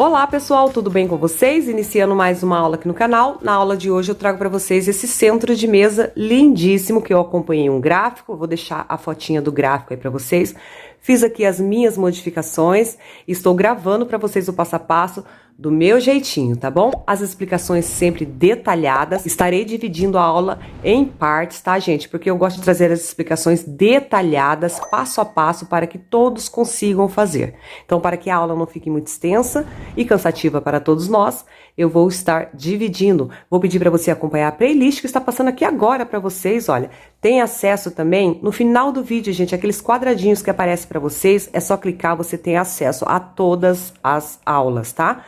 Olá pessoal, tudo bem com vocês? Iniciando mais uma aula aqui no canal. Na aula de hoje eu trago para vocês esse centro de mesa lindíssimo que eu acompanhei um gráfico. Vou deixar a fotinha do gráfico aí para vocês. Fiz aqui as minhas modificações e estou gravando para vocês o passo a passo do meu jeitinho, tá bom? As explicações sempre detalhadas. Estarei dividindo a aula em partes, tá, gente? Porque eu gosto de trazer as explicações detalhadas, passo a passo, para que todos consigam fazer. Então, para que a aula não fique muito extensa e cansativa para todos nós, eu vou estar dividindo. Vou pedir para você acompanhar a playlist que está passando aqui agora para vocês, olha. Tem acesso também no final do vídeo, gente, aqueles quadradinhos que aparecem para vocês, é só clicar, você tem acesso a todas as aulas, tá?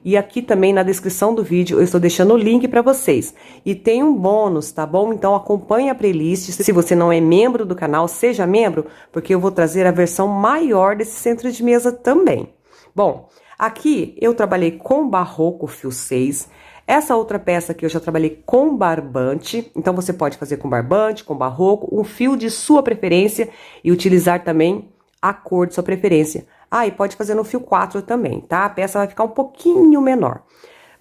E aqui também na descrição do vídeo eu estou deixando o link para vocês. E tem um bônus, tá bom? Então acompanhe a playlist. Se você não é membro do canal, seja membro, porque eu vou trazer a versão maior desse centro de mesa também. Bom, aqui eu trabalhei com barroco fio 6. Essa outra peça aqui eu já trabalhei com barbante. Então você pode fazer com barbante, com barroco, um fio de sua preferência e utilizar também a cor de sua preferência. Ah, e pode fazer no fio 4 também, tá? A peça vai ficar um pouquinho menor.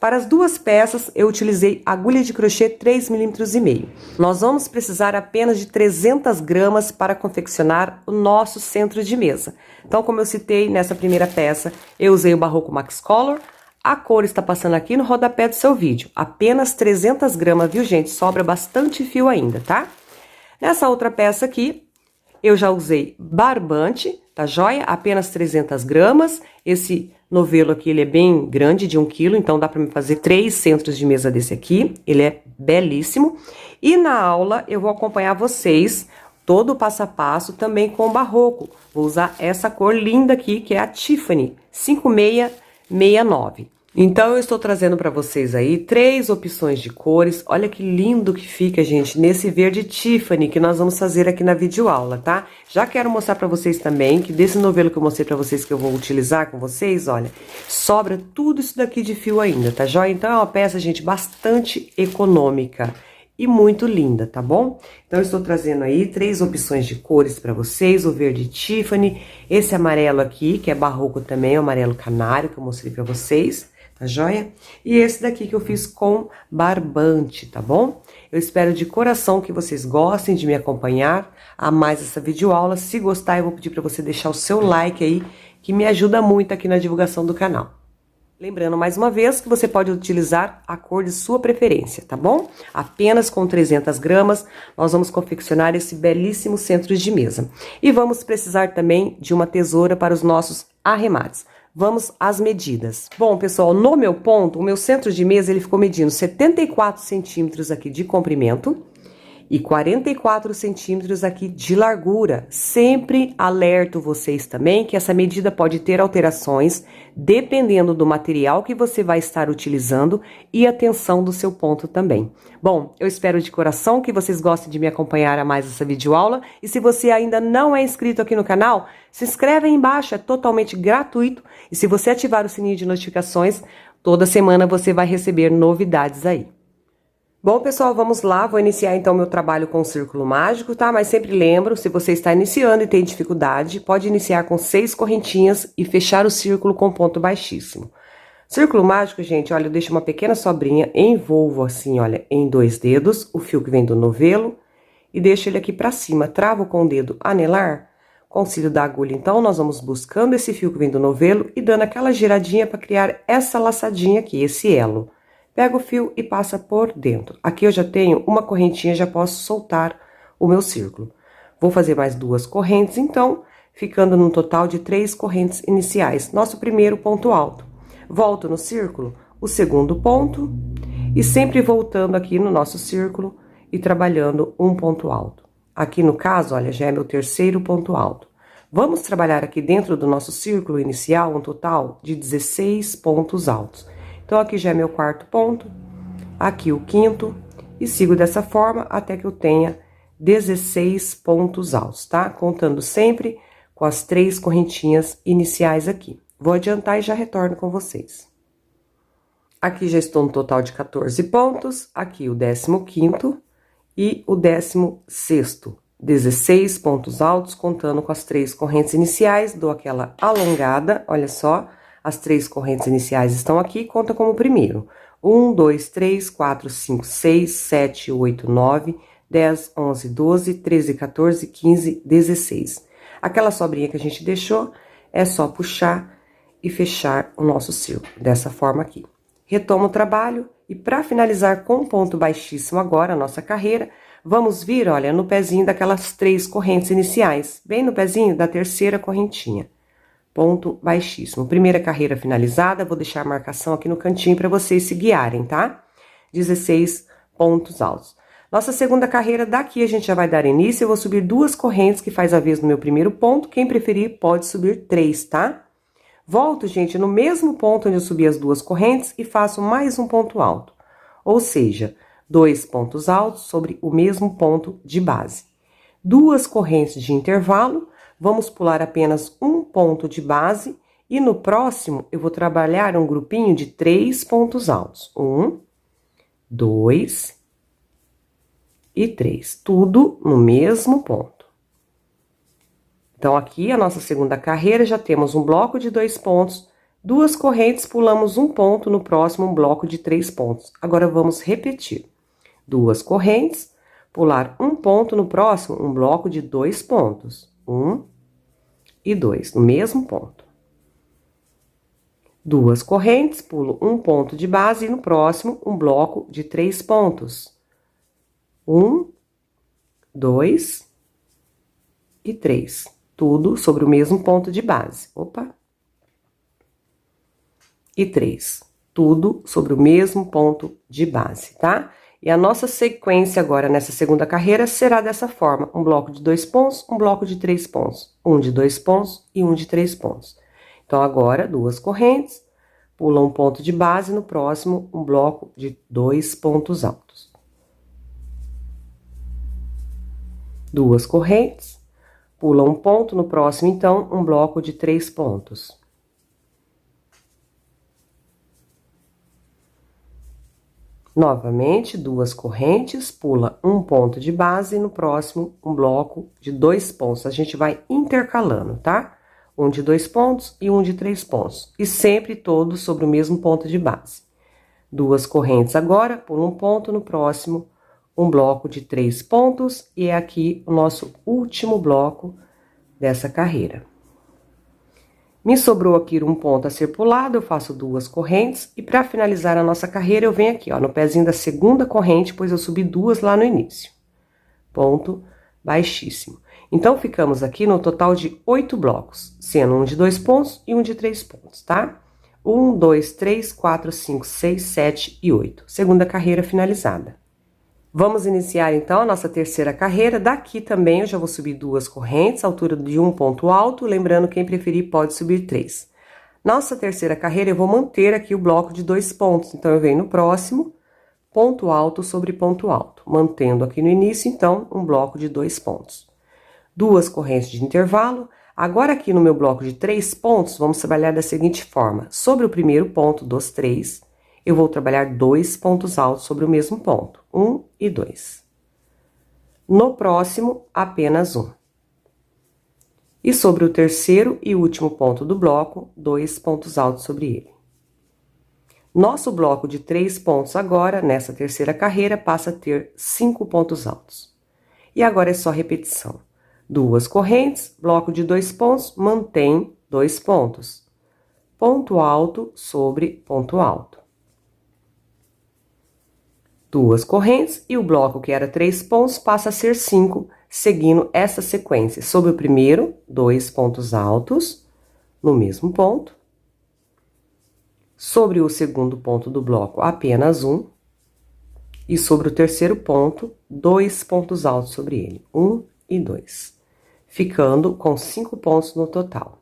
Para as duas peças, eu utilizei agulha de crochê 3,5 mm. Nós vamos precisar apenas de 300 gramas para confeccionar o nosso centro de mesa. Então, como eu citei nessa primeira peça, eu usei o Barroco Max Color. A cor está passando aqui no rodapé do seu vídeo. Apenas 300 gramas, viu, gente? Sobra bastante fio ainda, tá? Nessa outra peça aqui, eu já usei barbante, tá joia? Apenas 300 gramas. Esse novelo aqui, ele é bem grande, de 1 quilo, então dá pra me fazer 3 centros de mesa desse aqui. Ele é belíssimo. E na aula, eu vou acompanhar vocês todo o passo a passo também com o barroco. Vou usar essa cor linda aqui, que é a Tiffany 5669. Então, eu estou trazendo para vocês aí 3 opções de cores. Olha que lindo que fica, gente, nesse verde Tiffany que nós vamos fazer aqui na videoaula, tá? Já quero mostrar para vocês também que desse novelo que eu mostrei para vocês que eu vou utilizar com vocês, olha, sobra tudo isso daqui de fio ainda, tá joia? Então, é uma peça, gente, bastante econômica e muito linda, tá bom? Então, eu estou trazendo aí 3 opções de cores para vocês, o verde Tiffany, esse amarelo aqui, que é barroco também, é o amarelo canário, que eu mostrei para vocês. Tá joia? E esse daqui que eu fiz com barbante, tá bom? Eu espero de coração que vocês gostem de me acompanhar a mais essa videoaula. Se gostar, eu vou pedir para você deixar o seu like aí, que me ajuda muito aqui na divulgação do canal. Lembrando mais uma vez que você pode utilizar a cor de sua preferência, tá bom? Apenas com 300 gramas, nós vamos confeccionar esse belíssimo centro de mesa. E vamos precisar também de uma tesoura para os nossos arremates. Vamos às medidas. Bom, pessoal, no meu ponto, o meu centro de mesa, ele ficou medindo 74 centímetros aqui de comprimento e 44 centímetros aqui de largura. Sempre alerto vocês também que essa medida pode ter alterações dependendo do material que você vai estar utilizando e a tensão do seu ponto também. Bom, eu espero de coração que vocês gostem de me acompanhar a mais essa videoaula. E se você ainda não é inscrito aqui no canal, se inscreve aí embaixo, é totalmente gratuito. E se você ativar o sininho de notificações, toda semana você vai receber novidades aí. Bom, pessoal, vamos lá. Vou iniciar, então, meu trabalho com o círculo mágico, tá? Mas sempre lembro, se você está iniciando e tem dificuldade, pode iniciar com 6 correntinhas e fechar o círculo com ponto baixíssimo. Círculo mágico, gente, olha, eu deixo uma pequena sobrinha, envolvo assim, olha, em 2 dedos, o fio que vem do novelo, e deixo ele aqui pra cima. Travo com o dedo anelar, com o cílio da agulha. Então, nós vamos buscando esse fio que vem do novelo e dando aquela giradinha para criar essa laçadinha aqui, esse elo. Pega o fio e passa por dentro. Aqui eu já tenho uma correntinha, já posso soltar o meu círculo. Vou fazer mais 2 correntes, então, ficando num total de 3 correntes iniciais. Nosso primeiro ponto alto. Volto no círculo, o segundo ponto, e sempre voltando aqui no nosso círculo e trabalhando um ponto alto. Aqui no caso, olha, já é meu terceiro ponto alto. Vamos trabalhar aqui dentro do nosso círculo inicial um total de 16 pontos altos. Então, aqui já é meu 4º ponto, aqui o 5º, e sigo dessa forma até que eu tenha 16 pontos altos, tá? Contando sempre com as 3 correntinhas iniciais aqui. Vou adiantar e já retorno com vocês. Aqui já estou no total de 14 pontos, aqui o 15º e o 16º. 16 pontos altos, contando com as 3 correntes iniciais, dou aquela alongada, olha só, As 3 correntes iniciais estão aqui, conta como primeiro. 1, 2, 3, 4, 5, 6, 7, 8, 9, 10, 11, 12, 13, 14, 15, 16. Aquela sobrinha que a gente deixou, é só puxar e fechar o nosso círculo, dessa forma aqui. Retoma o trabalho e para finalizar com um ponto baixíssimo agora a nossa carreira, vamos vir, olha, no pezinho daquelas 3 correntes iniciais, bem no pezinho da terceira correntinha. Ponto baixíssimo. Primeira carreira finalizada, vou deixar a marcação aqui no cantinho para vocês se guiarem, tá? 16 pontos altos. Nossa segunda carreira, daqui a gente já vai dar início, eu vou subir 2 correntes que faz a vez no meu primeiro ponto, quem preferir pode subir 3, tá? Volto, gente, no mesmo ponto onde eu subi as 2 correntes e faço mais um ponto alto. Ou seja, 2 pontos altos sobre o mesmo ponto de base. 2 correntes de intervalo, vamos pular apenas um ponto de base e no próximo eu vou trabalhar um grupinho de 3 pontos altos. 1, 2 e 3, tudo no mesmo ponto. Então, aqui a nossa segunda carreira já temos um bloco de 2 pontos, 2 correntes, pulamos um ponto, no próximo um bloco de 3 pontos. Agora vamos repetir. 2 correntes, pular um ponto, no próximo um bloco de 2 pontos. 1 e 2, no mesmo ponto. 2 correntes, pulo um ponto de base e no próximo um bloco de 3 pontos. 1, 2 e 3. Tudo sobre o mesmo ponto de base. Opa! E 3. Tudo sobre o mesmo ponto de base, tá? E a nossa sequência agora nessa segunda carreira será dessa forma. Um bloco de 2 pontos, um bloco de 3 pontos. Um de 2 pontos e um de 3 pontos. Então, agora, 2 correntes, pula um ponto de base, no próximo, um bloco de 2 pontos altos. 2 correntes, pula um ponto, no próximo, então, um bloco de 3 pontos. Novamente, 2 correntes, pula um ponto de base e no próximo, um bloco de 2 pontos. A gente vai intercalando, tá? Um de 2 pontos e um de 3 pontos. E sempre todos sobre o mesmo ponto de base. 2 correntes agora, pula um ponto, no próximo, um bloco de 3 pontos, e é aqui o nosso último bloco dessa carreira. Me sobrou aqui um ponto a ser pulado, eu faço 2 correntes, e para finalizar a nossa carreira, eu venho aqui, ó, no pezinho da segunda corrente, pois eu subi 2 lá no início. Ponto baixíssimo. Então, ficamos aqui no total de 8 blocos, sendo um de 2 pontos e um de 3 pontos, tá? 1, 2, 3, 4, 5, 6, 7 e 8. Segunda carreira finalizada. Vamos iniciar, então, a nossa terceira carreira. Daqui também eu já vou subir 2 correntes, altura de um ponto alto, lembrando, quem preferir pode subir 3. Nossa terceira carreira, eu vou manter aqui o bloco de 2 pontos, então eu venho no próximo, ponto alto sobre ponto alto, mantendo aqui no início, então, um bloco de 2 pontos. 2 correntes de intervalo. Agora, aqui no meu bloco de 3 pontos, vamos trabalhar da seguinte forma. Sobre o primeiro ponto dos 3, eu vou trabalhar 2 pontos altos sobre o mesmo ponto, 1 e 2. No próximo, apenas 1. E sobre o terceiro e último ponto do bloco, 2 pontos altos sobre ele. Nosso bloco de 3 pontos agora, nessa terceira carreira, passa a ter 5 pontos altos. E agora é só repetição. 2 correntes, bloco de 2 pontos, mantém 2 pontos. Ponto alto sobre ponto alto. 2 correntes e o bloco que era 3 pontos passa a ser 5, seguindo essa sequência. Sobre o primeiro, 2 pontos altos no mesmo ponto. Sobre o segundo ponto do bloco, apenas 1. E sobre o terceiro ponto, 2 pontos altos sobre ele, 1 e 2. Ficando com 5 pontos no total.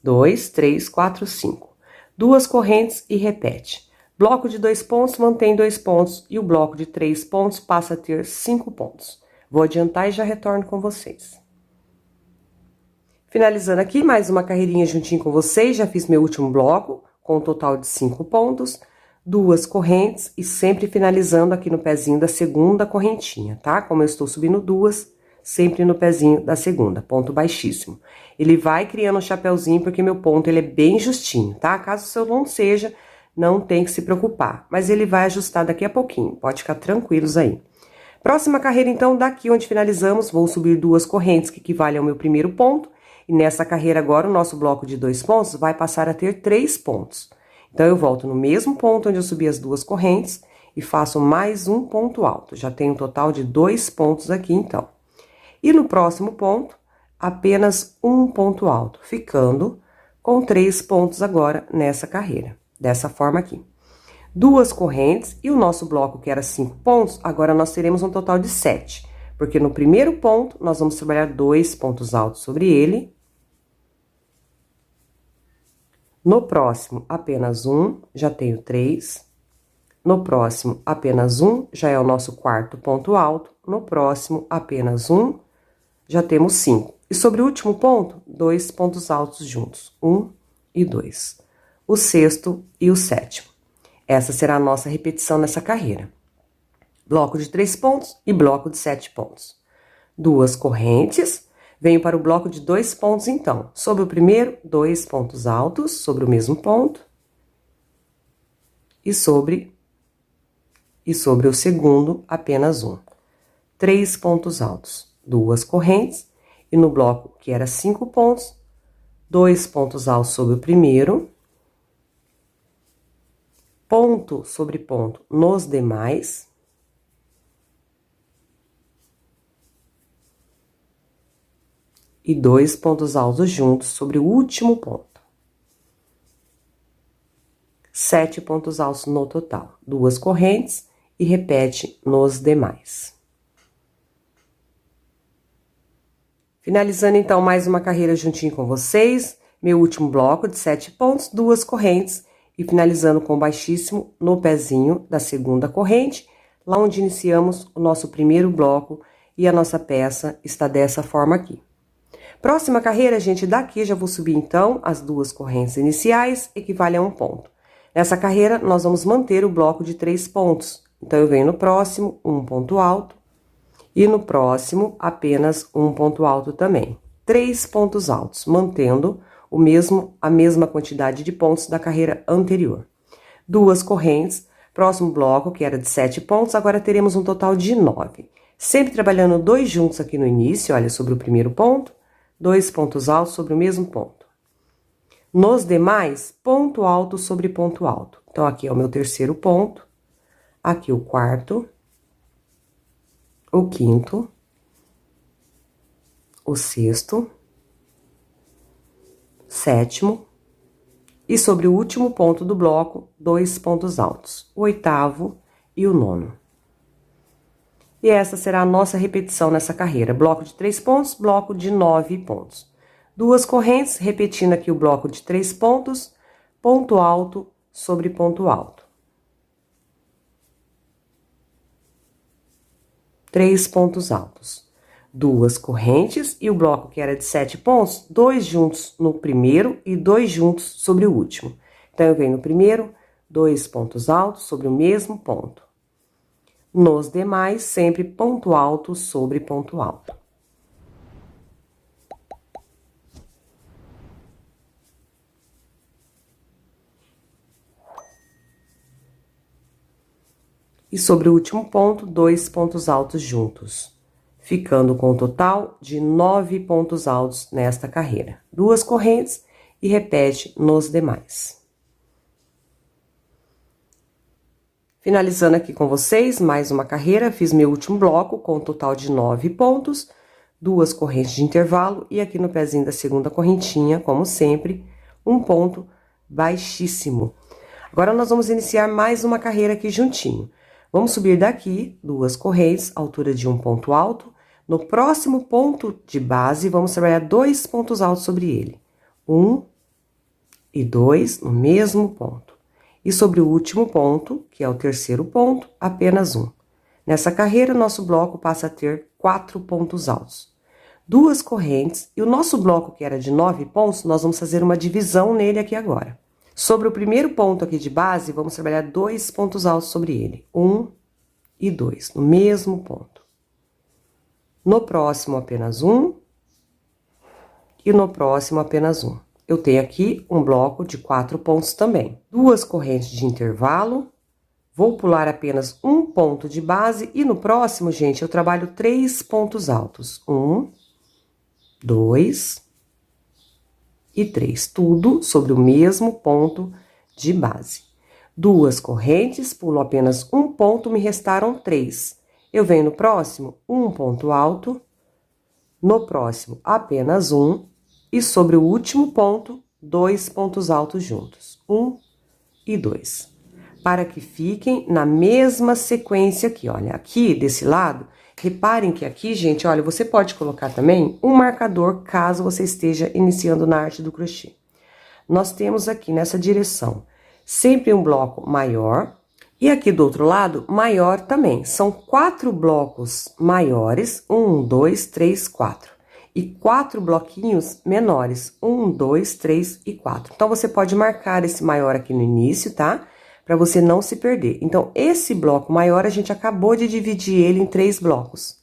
2, 3, 4, 5. 2 correntes e repete. Bloco de 2 pontos mantém 2 pontos e o bloco de 3 pontos passa a ter 5 pontos. Vou adiantar e já retorno com vocês. Finalizando aqui, mais uma carreirinha juntinho com vocês, já fiz meu último bloco, com um total de 5 pontos, 2 correntes e sempre finalizando aqui no pezinho da segunda correntinha, tá? Como eu estou subindo 2, sempre no pezinho da segunda, ponto baixíssimo. Ele vai criando um chapéuzinho porque meu ponto ele é bem justinho, tá? Caso o seu não seja, não tem que se preocupar, mas ele vai ajustar daqui a pouquinho, pode ficar tranquilos aí. Próxima carreira, então, daqui onde finalizamos, vou subir 2 correntes que equivalem ao meu primeiro ponto, e nessa carreira agora o nosso bloco de 2 pontos vai passar a ter 3 pontos. Então, eu volto no mesmo ponto onde eu subi as 2 correntes e faço mais um ponto alto. Já tenho um total de 2 pontos aqui, então. E no próximo ponto, apenas um ponto alto, ficando com 3 pontos agora nessa carreira. Dessa forma aqui. 2 correntes e o nosso bloco que era 5 pontos, agora nós teremos um total de 7. Porque no primeiro ponto, nós vamos trabalhar 2 pontos altos sobre ele. No próximo, apenas um, já tenho 3. No próximo, apenas um, já é o nosso quarto ponto alto. No próximo, apenas um, já temos 5. E sobre o último ponto, 2 pontos altos juntos, 1 e 2. O sexto e o sétimo. Essa será a nossa repetição nessa carreira. Bloco de 3 pontos e bloco de 7 pontos. 2 correntes. Venho para o bloco de 2 pontos, então. Sobre o primeiro, 2 pontos altos, sobre o mesmo ponto. E sobre o segundo, apenas um. 3 pontos altos, 2 correntes. E no bloco que era 5 pontos, 2 pontos altos sobre o primeiro. Ponto sobre ponto nos demais. E 2 pontos altos juntos sobre o último ponto. 7 pontos altos no total. 2 correntes e repete nos demais. Finalizando, então, mais uma carreira juntinho com vocês. Meu último bloco de 7 pontos, 2 correntes. E finalizando com baixíssimo no pezinho da segunda corrente, lá onde iniciamos o nosso primeiro bloco. E a nossa peça está dessa forma aqui. Próxima carreira, gente, daqui já vou subir, então, as 2 correntes iniciais, equivale a 1 ponto. Nessa carreira, nós vamos manter o bloco de 3 pontos. Então, eu venho no próximo, um ponto alto, e no próximo, apenas um ponto alto também. 3 pontos altos, mantendo a mesma quantidade de pontos da carreira anterior. 2 correntes, próximo bloco, que era de 7 pontos, agora teremos um total de 9. Sempre trabalhando 2 juntos aqui no início, olha, sobre o primeiro ponto, 2 pontos altos sobre o mesmo ponto. Nos demais, ponto alto sobre ponto alto. Então, aqui é o meu terceiro ponto, aqui o quarto, o quinto, o sexto, sétimo, e sobre o último ponto do bloco, 2 pontos altos, o oitavo e o nono. E essa será a nossa repetição nessa carreira. Bloco de 3 pontos, bloco de 9 pontos. 2 correntes, repetindo aqui o bloco de 3 pontos, ponto alto sobre ponto alto. 3 pontos altos. 2 correntes e o bloco que era de 7 pontos, 2 juntos no primeiro e 2 juntos sobre o último. Então, eu venho no primeiro, 2 pontos altos sobre o mesmo ponto. Nos demais, sempre ponto alto sobre ponto alto. E sobre o último ponto, 2 pontos altos juntos, ficando com um total de 9 pontos altos nesta carreira. 2 correntes e repete nos demais. Finalizando aqui com vocês, mais uma carreira, fiz meu último bloco com um total de 9 pontos, 2 correntes de intervalo e aqui no pezinho da segunda correntinha, como sempre, um ponto baixíssimo. Agora, nós vamos iniciar mais uma carreira aqui juntinho. Vamos subir daqui 2 correntes, altura de um ponto alto. No próximo ponto de base, vamos trabalhar 2 pontos altos sobre ele. 1 e 2 no mesmo ponto. E sobre o último ponto, que é o terceiro ponto, apenas 1. Nessa carreira, nosso bloco passa a ter 4 pontos altos. 2 correntes, e o nosso bloco, que era de 9 pontos, nós vamos fazer uma divisão nele aqui agora. Sobre o primeiro ponto aqui de base, vamos trabalhar 2 pontos altos sobre ele. 1 e 2, no mesmo ponto. no próximo apenas um e no próximo apenas um. Eu tenho aqui um bloco de 4 pontos também. 2 correntes de intervalo, vou pular apenas um ponto de base e no próximo, gente, eu trabalho 3 pontos altos. 1, 2 e 3, tudo sobre o mesmo ponto de base. 2 correntes, pulo apenas um ponto, me restaram 3. Eu venho no próximo, um ponto alto, no próximo apenas um, e sobre o último ponto, 2 pontos altos juntos, 1 e 2. Para que fiquem na mesma sequência aqui, olha, aqui desse lado, reparem que aqui, gente, olha, você pode colocar também um marcador caso você esteja iniciando na arte do crochê. Nós temos aqui nessa direção sempre um bloco maior e aqui do outro lado maior também. São 4 blocos maiores, 1, 2, 3, 4. E 4 bloquinhos menores, 1, 2, 3 e 4. Então, você pode marcar esse maior aqui no início, tá? Para você não se perder. Então, esse bloco maior, a gente acabou de dividir ele em 3 blocos.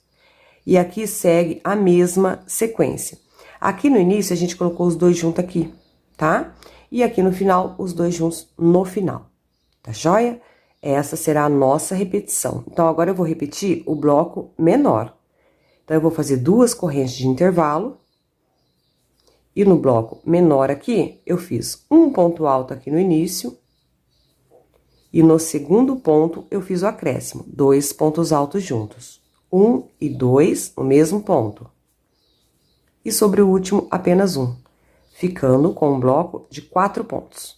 E aqui segue a mesma sequência. Aqui no início, a gente colocou os dois juntos aqui, tá? E aqui no final, os dois juntos no final. Tá joia? Essa será a nossa repetição. Então, agora eu vou repetir o bloco menor. Então, eu vou fazer 2 correntes de intervalo. E no bloco menor aqui, eu fiz um ponto alto aqui no início. E no segundo ponto, eu fiz o acréscimo, 2 pontos altos juntos. 1 e 2 no mesmo ponto. E sobre o último, apenas um, ficando com um bloco de 4 pontos.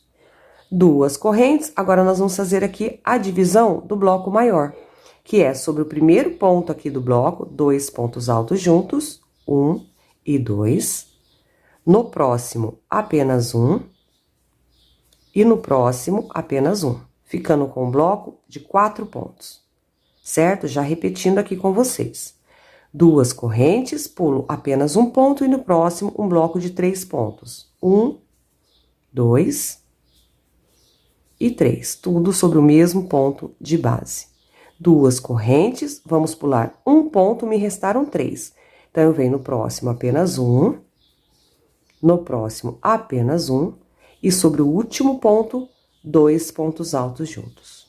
2 correntes, agora nós vamos fazer aqui a divisão do bloco maior, que é sobre o primeiro ponto aqui do bloco, 2 pontos altos juntos, 1 e 2. No próximo, apenas um. E no próximo, apenas um, ficando com um bloco de 4 pontos. Certo? Já repetindo aqui com vocês. 2 correntes, pulo apenas um ponto e no próximo, um bloco de 3 pontos. 1, 2 e 3, tudo sobre o mesmo ponto de base. 2 correntes, vamos pular um ponto, me restaram 3. Então, eu venho no próximo apenas um, no próximo apenas um, e sobre o último ponto, 2 pontos altos juntos.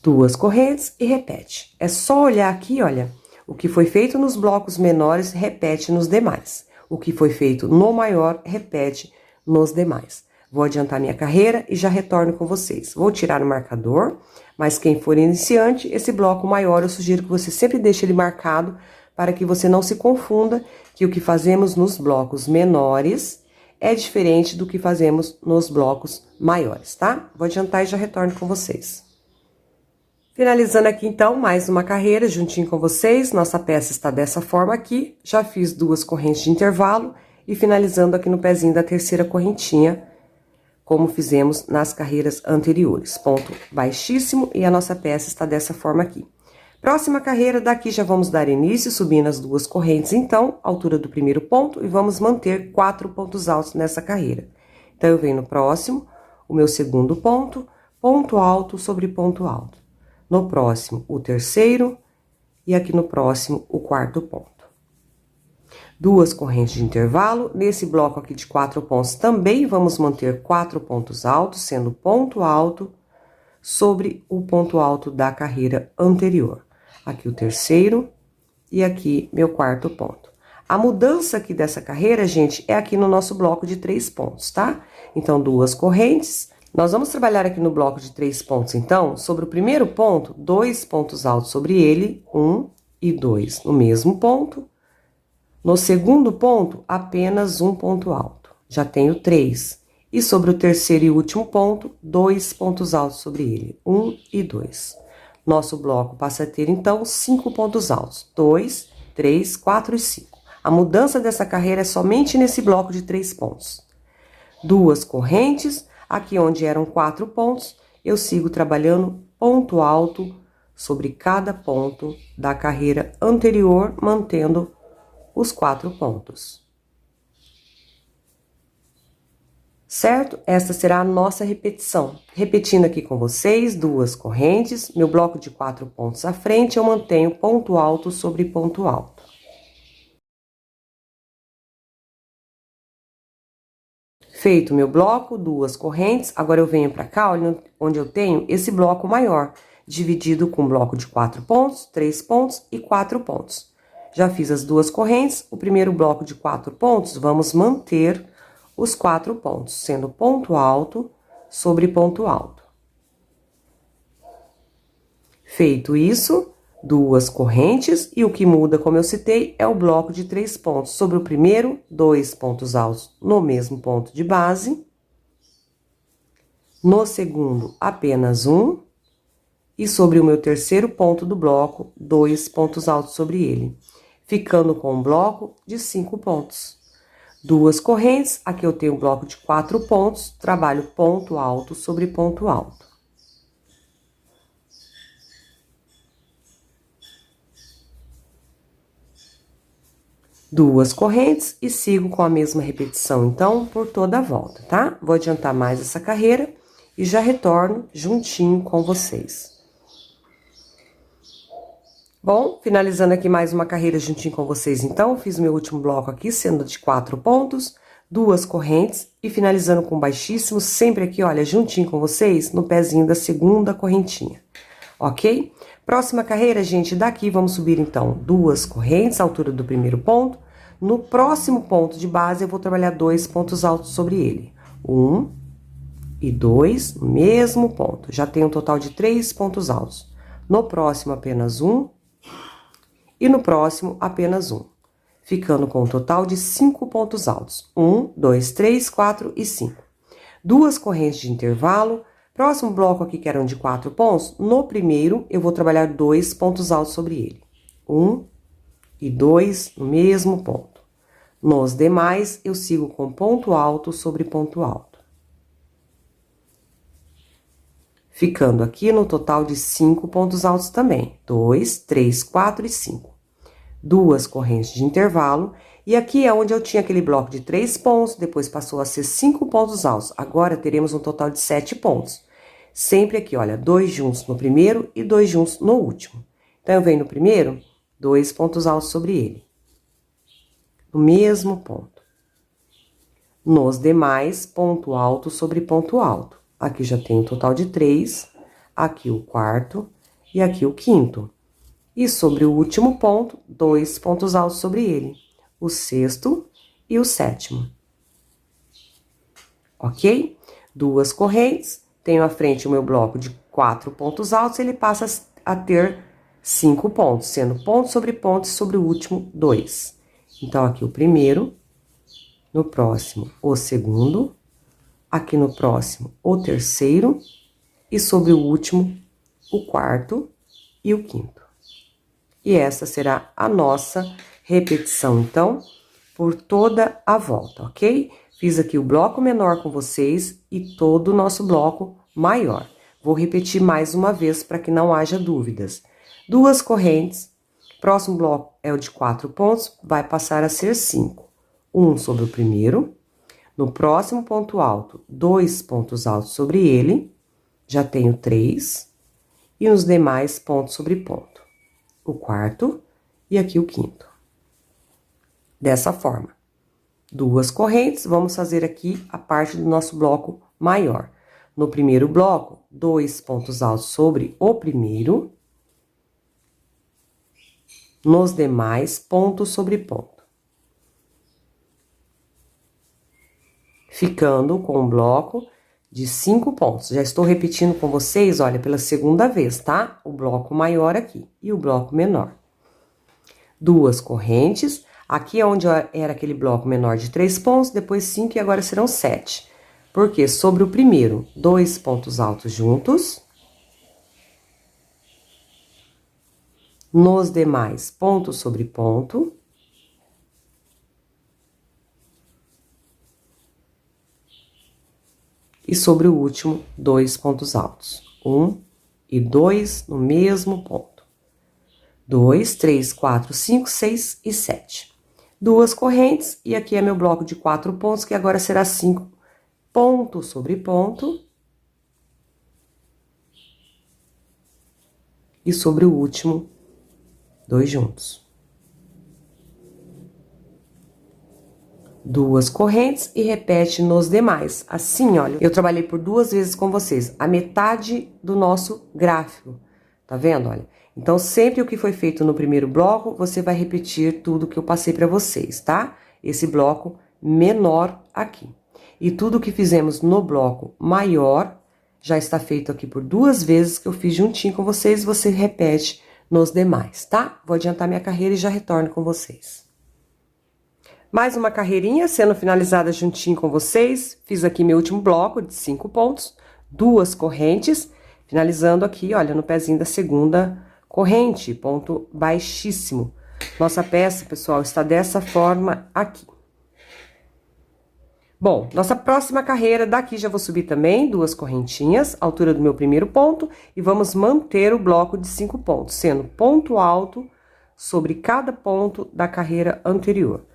2 correntes e repete. É só olhar aqui, olha, o que foi feito nos blocos menores, repete nos demais. O que foi feito no maior, repete nos demais. Vou adiantar minha carreira e já retorno com vocês. Vou tirar o marcador, mas quem for iniciante, esse bloco maior, eu sugiro que você sempre deixe ele marcado para que você não se confunda que o que fazemos nos blocos menores é diferente do que fazemos nos blocos maiores, tá? Vou adiantar e já retorno com vocês. Finalizando aqui, então, mais uma carreira juntinho com vocês. Nossa peça está dessa forma aqui. Já fiz 2 correntes de intervalo e finalizando aqui no pezinho da terceira correntinha, como fizemos nas carreiras anteriores. Ponto baixíssimo e a nossa peça está dessa forma aqui. Próxima carreira, daqui já vamos dar início, subindo as 2 correntes, então, altura do primeiro ponto, e vamos manter 4 pontos altos nessa carreira. Então, eu venho no próximo, o meu segundo ponto, ponto alto sobre ponto alto. No próximo, o terceiro, e aqui no próximo, o quarto ponto. 2 correntes de intervalo, nesse bloco aqui de 4 pontos também vamos manter 4 pontos altos, sendo ponto alto sobre o ponto alto da carreira anterior. Aqui o terceiro e aqui meu quarto ponto. A mudança aqui dessa carreira, gente, é aqui no nosso bloco de 3 pontos, tá? Então, 2 correntes. Nós vamos trabalhar aqui no bloco de 3 pontos, então, sobre o primeiro ponto, 2 pontos altos sobre ele, 1 e 2 no mesmo ponto. No segundo ponto, apenas um ponto alto, já tenho 3. E sobre o terceiro e último ponto, 2 pontos altos sobre ele, 1 e 2. Nosso bloco passa a ter, então, 5 pontos altos, 2, 3, 4 e 5. A mudança dessa carreira é somente nesse bloco de 3 pontos. 2 correntes, aqui onde eram 4 pontos, eu sigo trabalhando ponto alto sobre cada ponto da carreira anterior, mantendo os 4 pontos. certo? Esta será a nossa repetição. Repetindo aqui com vocês, 2 correntes, meu bloco de 4 pontos à frente, eu mantenho ponto alto sobre ponto alto. Feito meu bloco, 2 correntes, agora eu venho para cá, olha onde eu tenho esse bloco maior, dividido com um bloco de 4 pontos, 3 pontos e 4 pontos. Já fiz as 2 correntes, o primeiro bloco de 4 pontos, vamos manter os 4 pontos, sendo ponto alto sobre ponto alto. Feito isso, 2 correntes, e o que muda, como eu citei, é o bloco de 3 pontos. Sobre o primeiro, 2 pontos altos no mesmo ponto de base. No segundo, apenas 1. E sobre o meu terceiro ponto do bloco, 2 pontos altos sobre ele, ficando com um bloco de 5 pontos. 2 correntes, aqui eu tenho um bloco de 4 pontos, trabalho ponto alto sobre ponto alto. 2 correntes e sigo com a mesma repetição, então, por toda a volta, tá? Vou adiantar mais essa carreira e já retorno juntinho com vocês. Bom, finalizando aqui mais uma carreira juntinho com vocês, então, fiz meu último bloco aqui, sendo de 4 pontos, 2 correntes e finalizando com baixíssimo, sempre aqui, olha, juntinho com vocês, no pezinho da segunda correntinha, ok? Próxima carreira, gente, daqui vamos subir, então, 2 correntes, altura do primeiro ponto. No próximo ponto de base, eu vou trabalhar 2 pontos altos sobre ele. 1 e 2, no mesmo ponto. Já tenho um total de 3 pontos altos. No próximo, apenas 1. E no próximo, apenas 1. Ficando com um total de 5 pontos altos. 1, 2, 3, 4 e 5. 2 correntes de intervalo. Próximo bloco aqui, que eram de 4 pontos, no primeiro, eu vou trabalhar 2 pontos altos sobre ele. 1 e 2 no mesmo ponto. Nos demais, eu sigo com ponto alto sobre ponto alto. Ficando aqui no total de 5 pontos altos também. 2, 3, 4 e 5. 2 correntes de intervalo. E aqui é onde eu tinha aquele bloco de 3 pontos, depois passou a ser 5 pontos altos. Agora, teremos um total de 7 pontos. Sempre aqui, olha, 2 juntos no primeiro e 2 juntos no último. Então, eu venho no primeiro, 2 pontos altos sobre ele. No mesmo ponto. Nos demais, ponto alto sobre ponto alto. Aqui já tem um total de 3, aqui o quarto e aqui o quinto. E sobre o último ponto, 2 pontos altos sobre ele. O sexto e o sétimo. Ok? 2 correntes, tenho à frente o meu bloco de 4 pontos altos, ele passa a ter 5 pontos, sendo ponto e sobre o último 2. Então, aqui o primeiro, no próximo o segundo, aqui no próximo o terceiro, e sobre o último o quarto e o quinto. E essa será a nossa repetição, então, por toda a volta, ok? Fiz aqui o bloco menor com vocês e todo o nosso bloco maior. Vou repetir mais uma vez para que não haja dúvidas. 2 correntes, próximo bloco é o de 4 pontos, vai passar a ser 5. 1 sobre o primeiro, no próximo ponto alto, 2 pontos altos sobre ele, já tenho 3, e nos demais pontos sobre ponto. O quarto e aqui o quinto. Dessa forma. 2 correntes, vamos fazer aqui a parte do nosso bloco maior. No primeiro bloco, 2 pontos altos sobre o primeiro. Nos demais, ponto sobre ponto. Ficando com um bloco de 5 pontos. Já estou repetindo com vocês, olha, pela segunda vez, tá? O bloco maior aqui e o bloco menor. 2 correntes. Aqui é onde era aquele bloco menor de 3 pontos, depois 5 e agora serão 7. Porque sobre o primeiro, 2 pontos altos juntos. Nos demais, ponto sobre ponto. E sobre o último, 2 pontos altos. 1 e 2 no mesmo ponto. 2, 3, 4, 5, 6 e 7. 2 correntes, e aqui é meu bloco de 4 pontos, que agora será 5 ponto sobre ponto. E sobre o último, 2 juntos. 2 correntes e repete nos demais. Assim, olha, eu trabalhei por 2 vezes com vocês, a metade do nosso gráfico. Tá vendo, olha? Então, sempre o que foi feito no primeiro bloco, você vai repetir tudo que eu passei para vocês, tá? Esse bloco menor aqui. E tudo que fizemos no bloco maior, já está feito aqui por 2 vezes que eu fiz juntinho com vocês, você repete nos demais, tá? Vou adiantar minha carreira e já retorno com vocês. Mais uma carreirinha sendo finalizada juntinho com vocês. Fiz aqui meu último bloco de 5 pontos, 2 correntes, finalizando aqui, olha, no pezinho da segunda corrente, ponto baixíssimo. Nossa peça, pessoal, está dessa forma aqui. Bom, nossa próxima carreira, daqui já vou subir também 2 correntinhas, altura do meu primeiro ponto, e vamos manter o bloco de 5 pontos, sendo ponto alto sobre cada ponto da carreira anterior.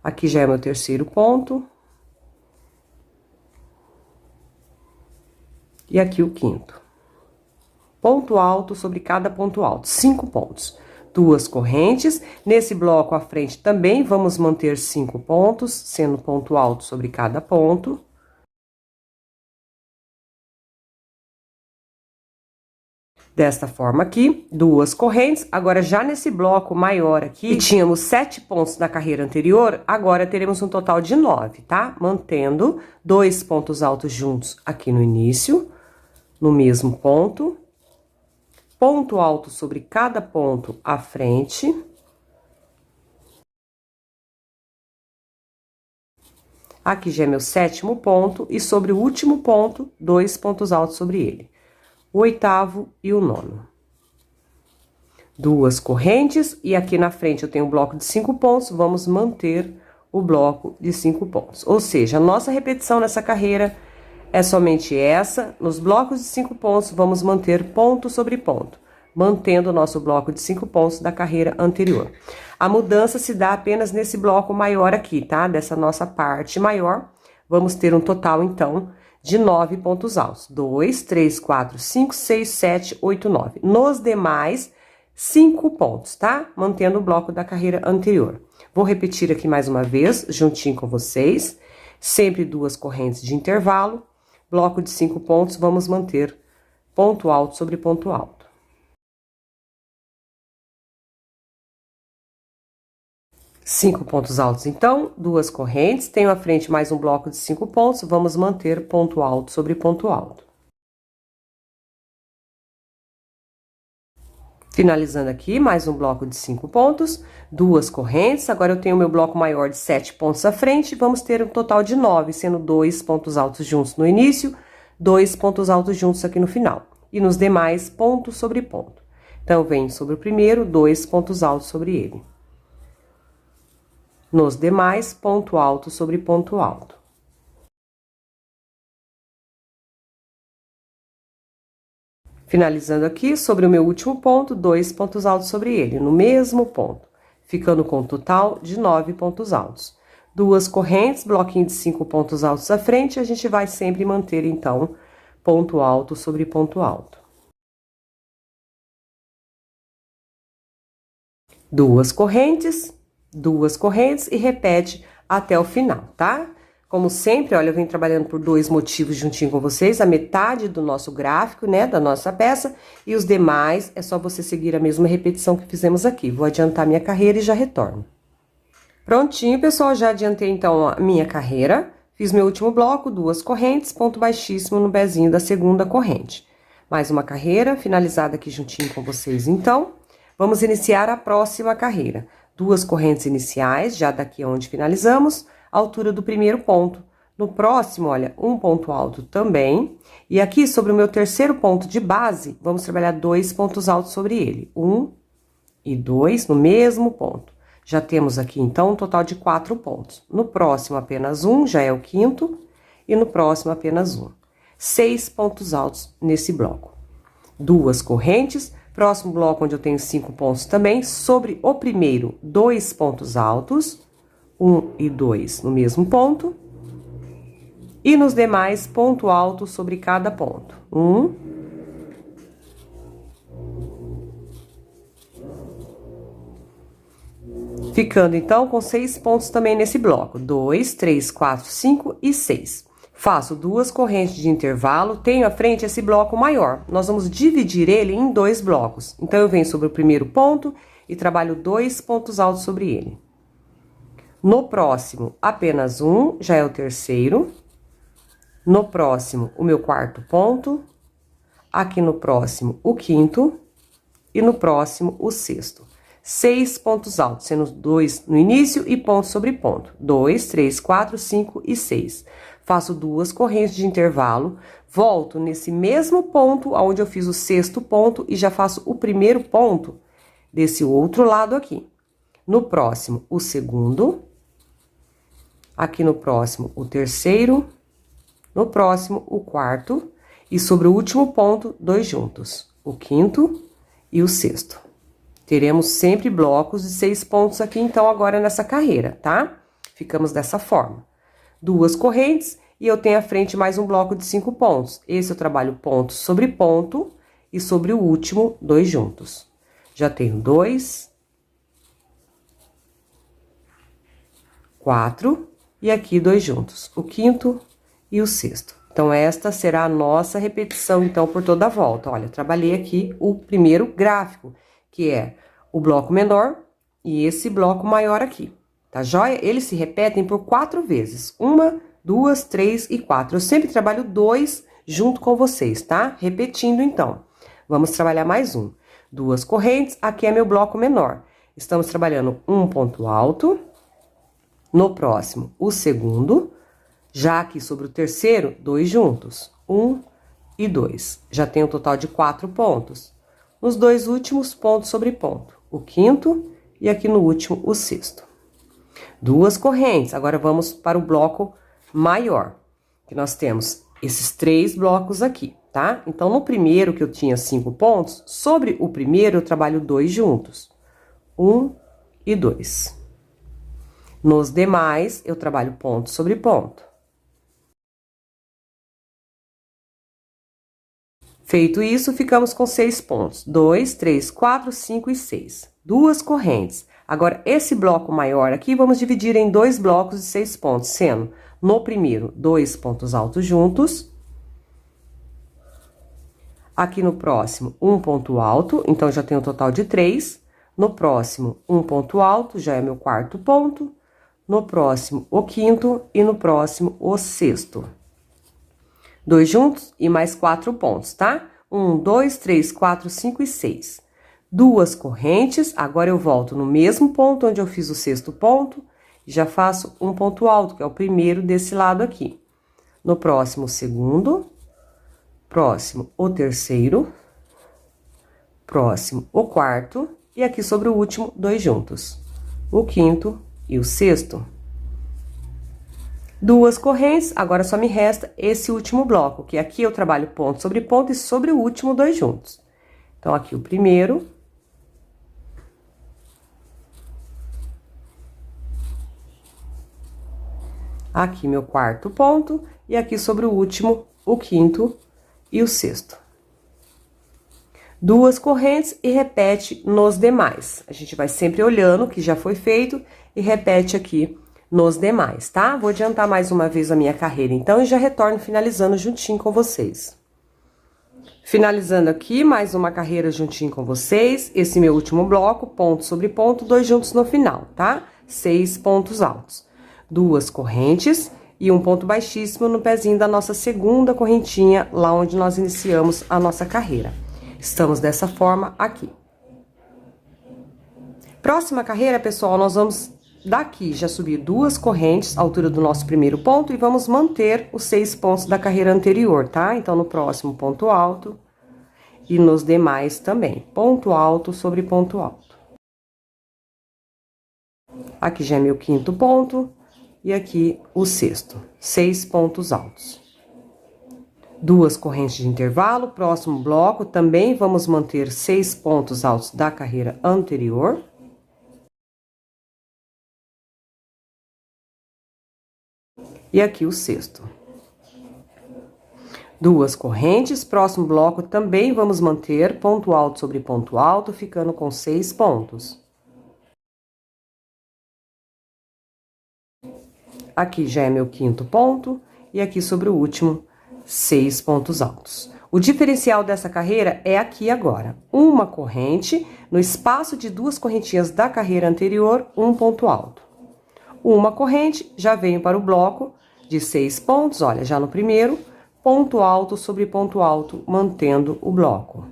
Aqui já é meu terceiro ponto. E aqui o quinto. Ponto alto sobre cada ponto alto, 5 pontos. 2 correntes, nesse bloco à frente também vamos manter 5 pontos, sendo ponto alto sobre cada ponto. Desta forma aqui, 2 correntes, agora já nesse bloco maior aqui, tínhamos 7 pontos da carreira anterior, agora teremos um total de 9, tá? Mantendo 2 pontos altos juntos aqui no início, no mesmo ponto. Ponto alto sobre cada ponto à frente. Aqui já é meu 7º ponto e sobre o último ponto, 2 pontos altos sobre ele. O 8º e o 9º. 2 correntes e aqui na frente eu tenho um bloco de 5 pontos, vamos manter o bloco de 5 pontos. Ou seja, a nossa repetição nessa carreira é somente essa. Nos blocos de 5 pontos, vamos manter ponto sobre ponto, mantendo o nosso bloco de 5 pontos da carreira anterior. A mudança se dá apenas nesse bloco maior aqui, tá? Dessa nossa parte maior, vamos ter um total, então, de 9 pontos altos. 2, 3, 4, 5, 6, 7, 8, 9. Nos demais, 5 pontos, tá? Mantendo o bloco da carreira anterior. Vou repetir aqui mais uma vez, juntinho com vocês. Sempre 2 correntes de intervalo. Bloco de 5 pontos, vamos manter ponto alto sobre ponto alto. Cinco pontos altos, então, 2 correntes, tenho à frente mais um bloco de 5 pontos, vamos manter ponto alto sobre ponto alto. Finalizando aqui, mais um bloco de 5 pontos, 2 correntes, agora eu tenho meu bloco maior de 7 pontos à frente, vamos ter um total de 9, sendo 2 pontos altos juntos no início, 2 pontos altos juntos aqui no final. E nos demais, ponto sobre ponto. Então, venho sobre o primeiro, 2 pontos altos sobre ele. Nos demais, ponto alto sobre ponto alto. Finalizando aqui, sobre o meu último ponto, 2 pontos altos sobre ele, no mesmo ponto, ficando com um total de 9 pontos altos. 2 correntes, bloquinho de 5 pontos altos à frente, a gente vai sempre manter, então, ponto alto sobre ponto alto. 2 correntes e repete até o final, tá? Como sempre, olha, eu venho trabalhando por 2 motivos juntinho com vocês, a metade do nosso gráfico, né, da nossa peça, e os demais é só você seguir a mesma repetição que fizemos aqui. Vou adiantar minha carreira e já retorno. Prontinho, pessoal, já adiantei então a minha carreira, fiz meu último bloco, 2 correntes, ponto baixíssimo no pezinho da segunda corrente. Mais uma carreira, finalizada aqui juntinho com vocês, então. Vamos iniciar a próxima carreira. 2 correntes iniciais, já daqui onde finalizamos, a altura do primeiro ponto. No próximo, olha, um ponto alto também. E aqui, sobre o meu terceiro ponto de base, vamos trabalhar 2 pontos altos sobre ele. 1 e 2 no mesmo ponto. Já temos aqui, então, um total de 4 pontos. No próximo, apenas 1, já é o quinto. E no próximo, apenas 1. 6 pontos altos nesse bloco. 2 correntes. Próximo bloco, onde eu tenho 5 pontos também, sobre o primeiro, 2 pontos altos, 1 e 2 no mesmo ponto. E nos demais, ponto alto sobre cada ponto. 1. Ficando, então, com 6 pontos também nesse bloco. 2, 3, 4, 5 e 6. Faço 2 correntes de intervalo, tenho à frente esse bloco maior. Nós vamos dividir ele em 2 blocos. Então, eu venho sobre o primeiro ponto e trabalho 2 pontos altos sobre ele. No próximo, apenas um, já é o terceiro. No próximo, o meu quarto ponto. Aqui no próximo, o quinto. E no próximo, o sexto. 6 pontos altos, sendo 2 no início e ponto sobre ponto. 2, 3, 4, 5 e 6. Faço 2 correntes de intervalo, volto nesse mesmo ponto onde eu fiz o sexto ponto e já faço o primeiro ponto desse outro lado aqui. No próximo, o segundo. Aqui no próximo, o terceiro. No próximo, o quarto. E sobre o último ponto, 2 juntos. O quinto e o sexto. Teremos sempre blocos de 6 pontos aqui, então, agora nessa carreira, tá? Ficamos dessa forma. 2 correntes e eu tenho à frente mais um bloco de 5 pontos. Esse eu trabalho ponto sobre ponto e sobre o último, 2 juntos. Já tenho 2, 4 e aqui 2 juntos, o quinto e o sexto. Então, esta será a nossa repetição, então, por toda a volta. Olha, trabalhei aqui o primeiro gráfico, que é o bloco menor e esse bloco maior aqui. Tá joia? Eles se repetem por 4 vezes. 1, 2, 3 e 4. Eu sempre trabalho 2 junto com vocês, tá? Repetindo, então. Vamos trabalhar mais um. 2 correntes, aqui é meu bloco menor. Estamos trabalhando um ponto alto. No próximo, o segundo. Já aqui sobre o terceiro, 2 juntos. 1 e 2. Já tenho um total de 4 pontos. Nos 2 últimos, ponto sobre ponto. O quinto e aqui no último, o sexto. 2 correntes, agora vamos para o bloco maior, que nós temos esses 3 blocos aqui, tá? Então, no primeiro, que eu tinha 5 pontos, sobre o primeiro eu trabalho 2 juntos. 1 e 2. Nos demais, eu trabalho ponto sobre ponto. Feito isso, ficamos com 6 pontos. 2, 3, 4, 5 e 6. 2 correntes. Agora, esse bloco maior aqui, vamos dividir em 2 blocos de 6 pontos, sendo, no primeiro, 2 pontos altos juntos. Aqui no próximo, um ponto alto, então, já tenho um total de 3. No próximo, um ponto alto, já é meu quarto ponto. No próximo, o quinto e no próximo, o sexto. 2 juntos e mais 4 pontos, tá? 1, 2, 3, 4, 5 e 6. 2 correntes, agora eu volto no mesmo ponto onde eu fiz o sexto ponto, e já faço um ponto alto, que é o primeiro desse lado aqui. No próximo, o segundo. Próximo, o terceiro. Próximo, o quarto. E aqui sobre o último, 2 juntos. O quinto e o sexto. 2 correntes, agora só me resta esse último bloco, que aqui eu trabalho ponto sobre ponto e sobre o último 2 juntos. Então, aqui o primeiro. Aqui meu quarto ponto e aqui sobre o último, o quinto e o sexto. 2 correntes e repete nos demais. A gente vai sempre olhando o que já foi feito e repete aqui nos demais, tá? Vou adiantar mais uma vez a minha carreira, então, e já retorno finalizando juntinho com vocês. Finalizando aqui, mais uma carreira juntinho com vocês. Esse meu último bloco, ponto sobre ponto, 2 juntos no final, tá? 6 pontos altos. 2 correntes e um ponto baixíssimo no pezinho da nossa segunda correntinha, lá onde nós iniciamos a nossa carreira. Estamos dessa forma aqui. Próxima carreira, pessoal, nós vamos daqui já subir 2 correntes, à altura do nosso primeiro ponto, e vamos manter os 6 pontos da carreira anterior, tá? Então, no próximo, ponto alto, e nos demais também, ponto alto sobre ponto alto. Aqui já é meu quinto ponto, e aqui o sexto, 6 pontos altos. 2 correntes de intervalo, próximo bloco, também vamos manter 6 pontos altos da carreira anterior. E aqui o sexto. Duas correntes, próximo bloco também vamos manter ponto alto sobre ponto alto, ficando com 6 pontos. Aqui já é meu quinto ponto, e aqui sobre o último, 6 pontos altos. O diferencial dessa carreira é aqui agora, uma corrente, no espaço de duas correntinhas da carreira anterior, um ponto alto. Uma corrente, já venho para o bloco de 6 pontos, olha, já no primeiro, ponto alto sobre ponto alto, mantendo o bloco.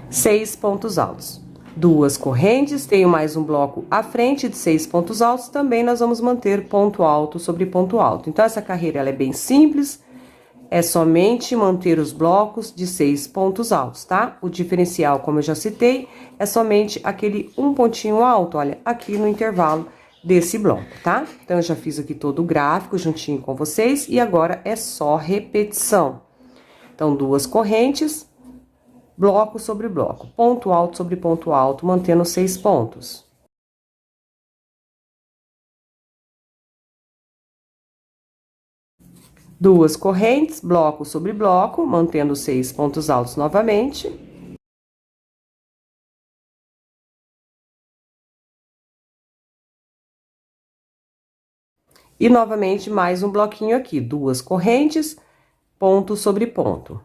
Seis pontos altos. Duas correntes, tenho mais um bloco à frente de 6 pontos altos, também nós vamos manter ponto alto sobre ponto alto. Então, essa carreira ela é bem simples, é somente manter os blocos de 6 pontos altos, tá? O diferencial, como eu já citei, é somente aquele um pontinho alto, olha, aqui no intervalo desse bloco, tá? Então, eu já fiz aqui todo o gráfico juntinho com vocês e agora é só repetição. Então, duas correntes, bloco sobre bloco, ponto alto sobre ponto alto, mantendo 6 pontos. Duas correntes, bloco sobre bloco, mantendo 6 pontos altos novamente. E novamente mais um bloquinho aqui, duas correntes, ponto sobre ponto.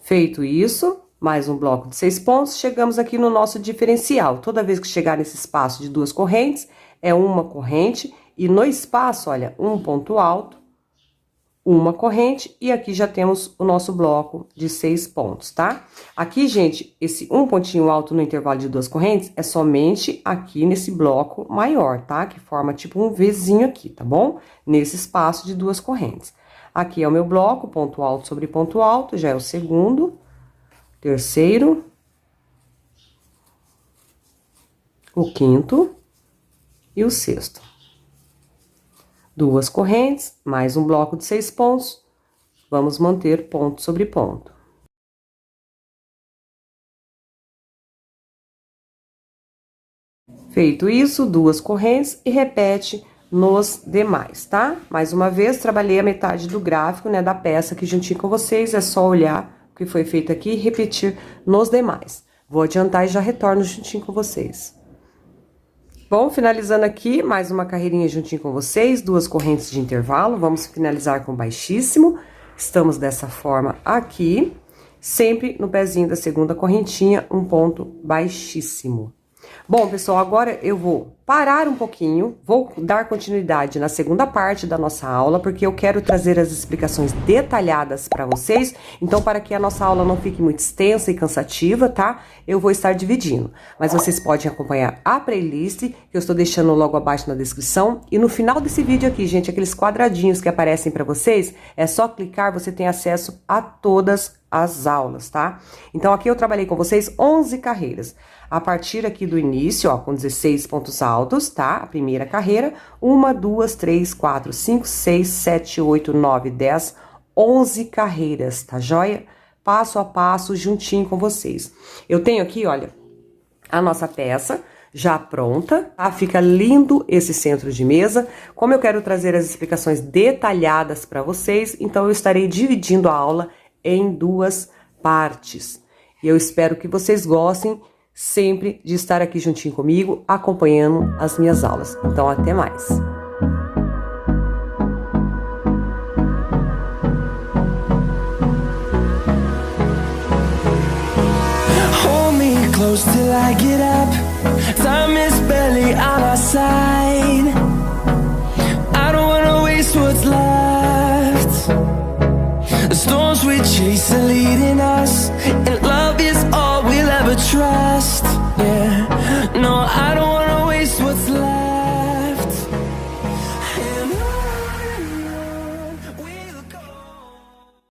Feito isso, mais um bloco de 6 pontos, chegamos aqui no nosso diferencial. Toda vez que chegar nesse espaço de duas correntes, é uma corrente, e no espaço, olha, um ponto alto, uma corrente, e aqui já temos o nosso bloco de 6 pontos, tá? Aqui, gente, esse um pontinho alto no intervalo de duas correntes é somente aqui nesse bloco maior, tá? Que forma tipo um Vzinho aqui, tá bom? Nesse espaço de duas correntes. Aqui é o meu bloco, ponto alto sobre ponto alto, já é o segundo, terceiro, o quinto e o sexto. Duas correntes, mais um bloco de 6 pontos, vamos manter ponto sobre ponto. Feito isso, duas correntes e repete nos demais, tá? Mais uma vez, trabalhei a metade do gráfico, né, da peça aqui juntinho com vocês, é só olhar o que foi feito aqui e repetir nos demais. Vou adiantar e já retorno juntinho com vocês. Bom, finalizando aqui, mais uma carreirinha juntinho com vocês, duas correntes de intervalo, vamos finalizar com baixíssimo. Estamos dessa forma aqui, sempre no pezinho da segunda correntinha, um ponto baixíssimo. Bom, pessoal, agora eu vou parar um pouquinho, vou dar continuidade na segunda parte da nossa aula, porque eu quero trazer as explicações detalhadas para vocês. Então, para que a nossa aula não fique muito extensa e cansativa, tá? Eu vou estar dividindo. Mas vocês podem acompanhar a playlist, que eu estou deixando logo abaixo na descrição. E no final desse vídeo aqui, gente, aqueles quadradinhos que aparecem para vocês, é só clicar, você tem acesso a todas as aulas, tá? Então, aqui eu trabalhei com vocês 11 carreiras. A partir aqui do início, ó, com 16 pontos altos, tá? A primeira carreira, 1, 2, 3, 4, 5, 6, 7, 8, 9, 10, 11 carreiras, tá joia? Passo a passo, juntinho com vocês. Eu tenho aqui, olha, a nossa peça já pronta, tá? Fica lindo esse centro de mesa. Como eu quero trazer as explicações detalhadas para vocês, então eu estarei dividindo a aula em duas partes. E eu espero que vocês gostem sempre de estar aqui juntinho comigo, acompanhando as minhas aulas. Então, até mais! Hold me close till I get up. Time is barely on our side. I don't wanna waste what's left. The storms we chase are